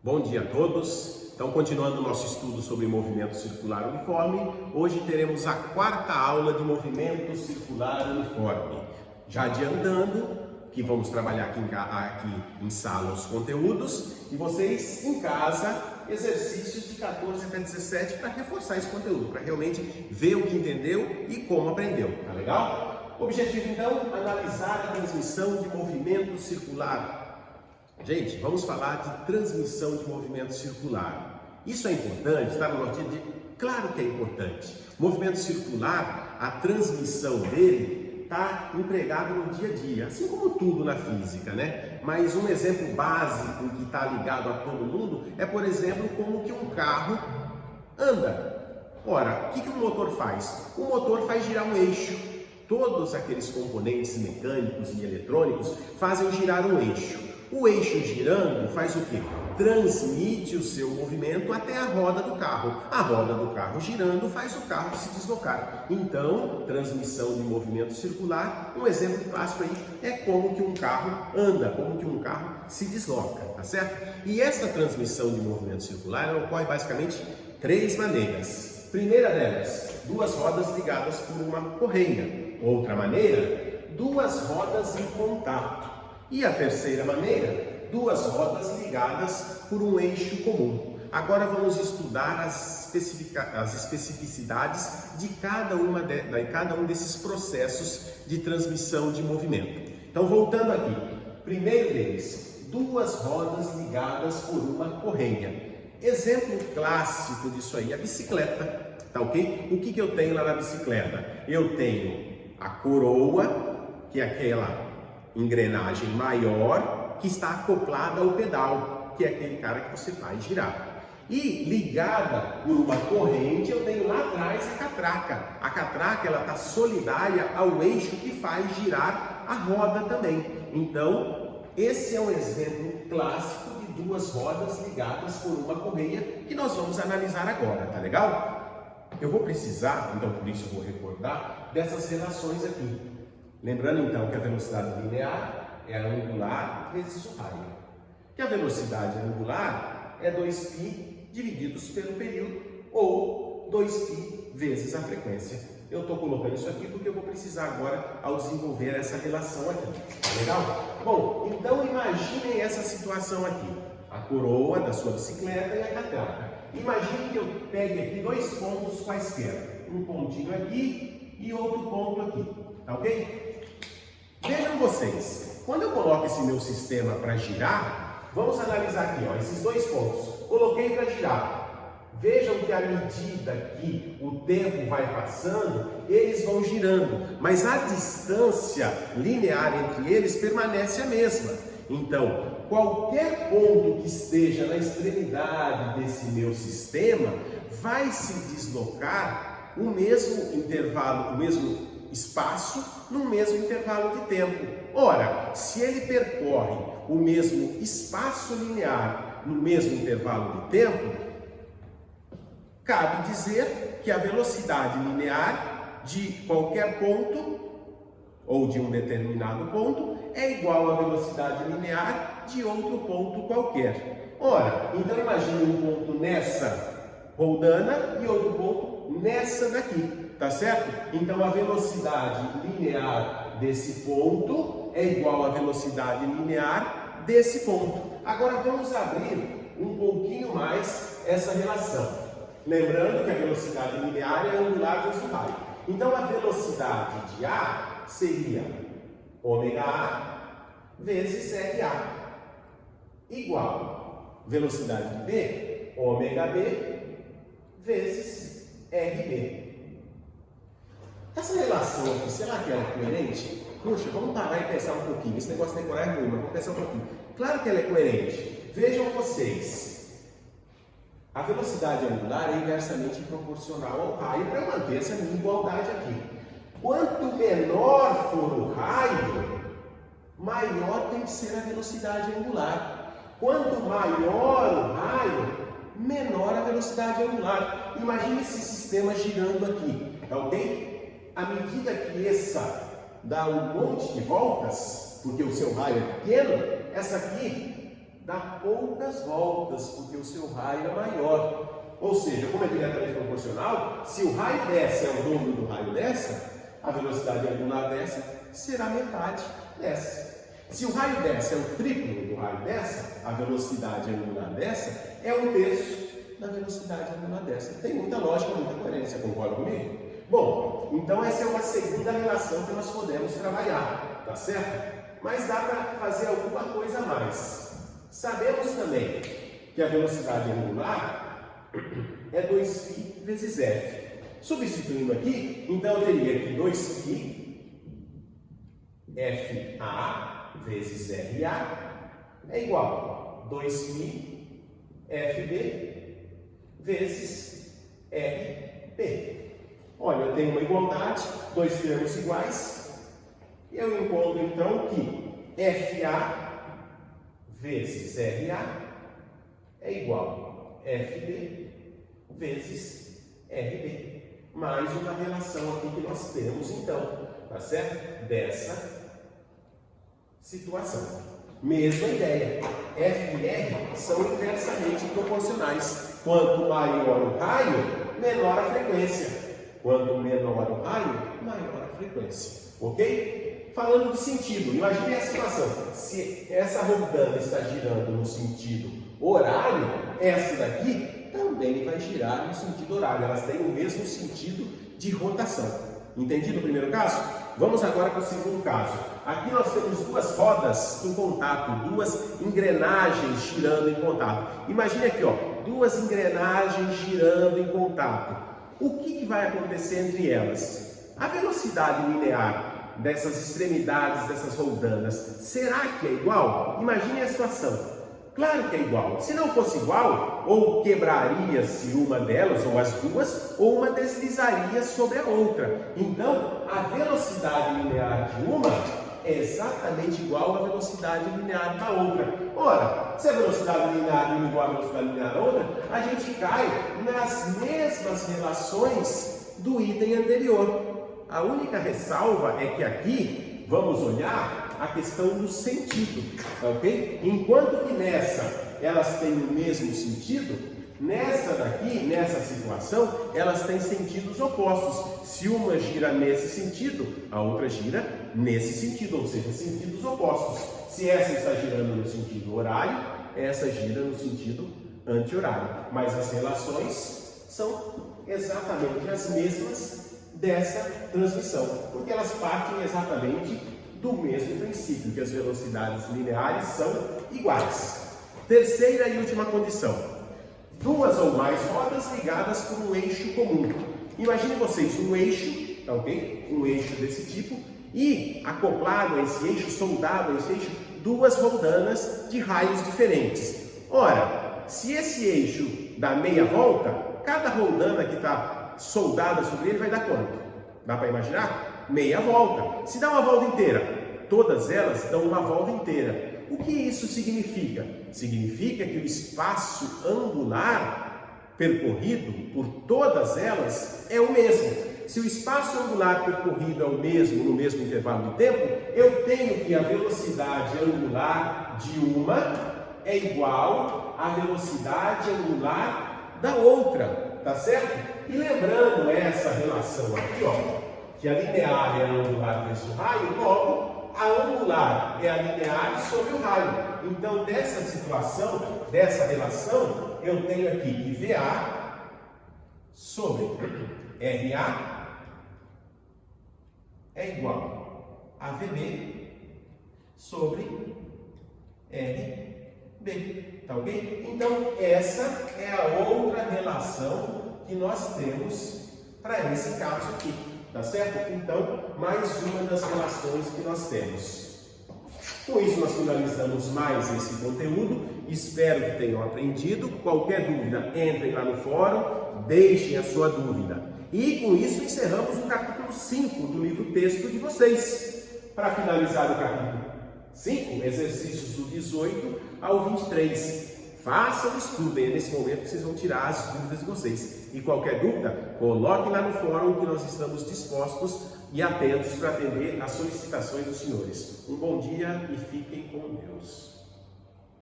Bom dia a todos. Então, continuando o nosso estudo sobre movimento circular uniforme, hoje teremos a quarta aula de movimento circular uniforme. Já adiantando que vamos trabalhar aqui em sala os conteúdos e vocês em casa exercícios de 14 até 17 para reforçar esse conteúdo, para realmente ver o que entendeu e como aprendeu. Tá legal? O objetivo então, analisar a transmissão de movimento circular. Gente, vamos falar de transmissão de movimento circular. Isso é importante? Está no nosso dia a dia? Claro que é importante. Movimento circular, a transmissão dele está empregado no dia a dia, assim como tudo na física, né? Mas um exemplo básico que está ligado a todo mundo é, por exemplo, como que um carro anda. Ora, o que um motor faz? O motor faz girar um eixo. Todos aqueles componentes mecânicos e eletrônicos fazem girar um eixo. O eixo girando faz o quê? Transmite o seu movimento até a roda do carro. A roda do carro girando faz o carro se deslocar. Então, transmissão de movimento circular, um exemplo clássico aí é como que um carro anda, como que um carro se desloca, tá certo? E essa transmissão de movimento circular ela ocorre basicamente de três maneiras. Primeira delas, duas rodas ligadas por uma correia. Outra maneira, duas rodas em contato. E a terceira maneira, duas rodas ligadas por um eixo comum. Agora vamos estudar as especificidades de cada um desses processos de transmissão de movimento. Então, voltando aqui, primeiro deles, duas rodas ligadas por uma correia. Exemplo clássico disso aí, a bicicleta, tá ok? O que eu tenho lá na bicicleta? Eu tenho a coroa, que é aquela engrenagem maior que está acoplada ao pedal, que é aquele cara que você faz girar. E ligada por uma corrente, eu tenho lá atrás a catraca. A catraca ela está solidária ao eixo que faz girar a roda também. Então, esse é um exemplo clássico de duas rodas ligadas por uma correia que nós vamos analisar agora, tá legal? Eu vou precisar, então por isso eu vou recordar dessas relações aqui. Lembrando então que a velocidade linear é a angular vezes o raio. Que a velocidade angular é 2π divididos pelo período ou 2π vezes a frequência. Eu estou colocando isso aqui porque eu vou precisar agora ao desenvolver essa relação aqui. Tá legal? Bom, então imaginem essa situação aqui. A coroa da sua bicicleta e a catraca. Imagine que eu pegue aqui dois pontos quaisquer. Um pontinho aqui e outro ponto aqui. Tá ok? Vejam vocês, quando eu coloco esse meu sistema para girar, vamos analisar aqui, ó, esses dois pontos. Coloquei para girar. Vejam que à medida que o tempo vai passando, eles vão girando, mas a distância linear entre eles permanece a mesma. Então, qualquer ponto que esteja na extremidade desse meu sistema vai se deslocar o mesmo intervalo, o mesmo espaço no mesmo intervalo de tempo. Ora, se ele percorre o mesmo espaço linear no mesmo intervalo de tempo, cabe dizer que a velocidade linear de qualquer ponto ou de um determinado ponto é igual à velocidade linear de outro ponto qualquer. Ora, então imagine um ponto nessa roldana e outro ponto nessa daqui. Tá certo? Então a velocidade linear desse ponto é igual à velocidade linear desse ponto. Agora vamos abrir um pouquinho mais essa relação. Lembrando que a velocidade linear é angular vezes o raio. Então a velocidade de A seria ômega vezes RA igual velocidade de B, ômega B vezes RB. Essa relação aqui, será que ela é coerente? Puxa, vamos parar e pensar um pouquinho. Esse negócio de decorar é ruim, mas vamos pensar um pouquinho. Claro que ela é coerente. Vejam vocês. A velocidade angular é inversamente proporcional ao raio para manter essa minha igualdade aqui. Quanto menor for o raio, maior tem que ser a velocidade angular. Quanto maior o raio, menor a velocidade angular. Imagine esse sistema girando aqui, tá ok? À medida que essa dá um monte de voltas, porque o seu raio é pequeno, essa aqui dá poucas voltas, porque o seu raio é maior. Ou seja, como é diretamente proporcional, se o raio dessa é o dobro do raio dessa, a velocidade angular dessa será metade dessa. Se o raio dessa é o triplo do raio dessa, a velocidade angular dessa é um terço da velocidade angular dessa. Tem muita lógica, muita coerência, concorda comigo? Bom, então essa é uma segunda relação que nós podemos trabalhar, tá certo? Mas dá para fazer alguma coisa a mais. Sabemos também que a velocidade angular é 2π vezes f. Substituindo aqui, então eu teria que 2π FA vezes RA é igual a 2π FB vezes RB. Olha, eu tenho uma igualdade, dois termos iguais. Eu encontro então que FA vezes RA é igual a FB vezes RB. Mais uma relação aqui que nós temos então, tá certo? Dessa situação. Mesma ideia. F e R são inversamente proporcionais. Quanto maior o raio, menor a frequência. Quanto menor o raio, maior a frequência. Ok? Falando de sentido, imagine a situação. Se essa rodana está girando no sentido horário, essa daqui também vai girar no sentido horário. Elas têm o mesmo sentido de rotação. Entendido o primeiro caso? Vamos agora para o segundo caso. Aqui nós temos duas rodas em contato, duas engrenagens girando em contato. Imagine aqui, ó, duas engrenagens girando em contato. O que vai acontecer entre elas? A velocidade linear dessas extremidades, dessas roldanas, será que é igual? Imagine a situação. Claro que é igual. Se não fosse igual, ou quebraria-se uma delas, ou as duas, ou uma deslizaria sobre a outra. Então, a velocidade linear de uma é exatamente igual à velocidade linear da outra. Ora, se a velocidade linear de uma é igual à velocidade linear da outra, a gente cai nas mesmas relações do item anterior. A única ressalva é que aqui, vamos olhar a questão do sentido, ok? Enquanto que nessa elas têm o mesmo sentido, nessa daqui, nessa situação, elas têm sentidos opostos. Se uma gira nesse sentido, a outra gira nesse sentido, ou seja, sentidos opostos. Se essa está girando no sentido horário, essa gira no sentido anti-horário. Mas as relações são exatamente as mesmas dessa transmissão, porque elas partem exatamente do mesmo princípio, que as velocidades lineares são iguais. Terceira e última condição. Duas ou mais rodas ligadas por um eixo comum. Imagine vocês um eixo, tá ok? Um eixo desse tipo, e acoplado a esse eixo, soldado a esse eixo, duas roldanas de raios diferentes. Ora, se esse eixo dá meia volta, cada roldana que está soldada sobre ele vai dar quanto? Dá para imaginar? Meia volta. Se dá uma volta inteira, todas elas dão uma volta inteira. O que isso significa? Significa que o espaço angular percorrido por todas elas é o mesmo. Se o espaço angular percorrido é o mesmo no mesmo intervalo de tempo, eu tenho que a velocidade angular de uma é igual à velocidade angular da outra, tá certo? E lembrando essa relação aqui, ó, que a linear é a angular vezes o raio, logo a angular é a linear sobre o raio. Então, dessa situação, dessa relação, eu tenho aqui que VA sobre RA é igual a VB sobre RB. Tá ok? Então, essa é a outra relação que nós temos para esse caso aqui. Tá certo? Então, mais uma das relações que nós temos. Com isso, nós finalizamos mais esse conteúdo. Espero que tenham aprendido. Qualquer dúvida, entrem lá no fórum, deixem a sua dúvida. E com isso, encerramos o capítulo 5 do livro texto de vocês. Para finalizar o capítulo 5, exercícios do 18 ao 23. Façam o estudo, é nesse momento que vocês vão tirar as dúvidas de vocês. E qualquer dúvida, coloquem lá no fórum que nós estamos dispostos e atentos para atender às solicitações dos senhores. Um bom dia e fiquem com Deus.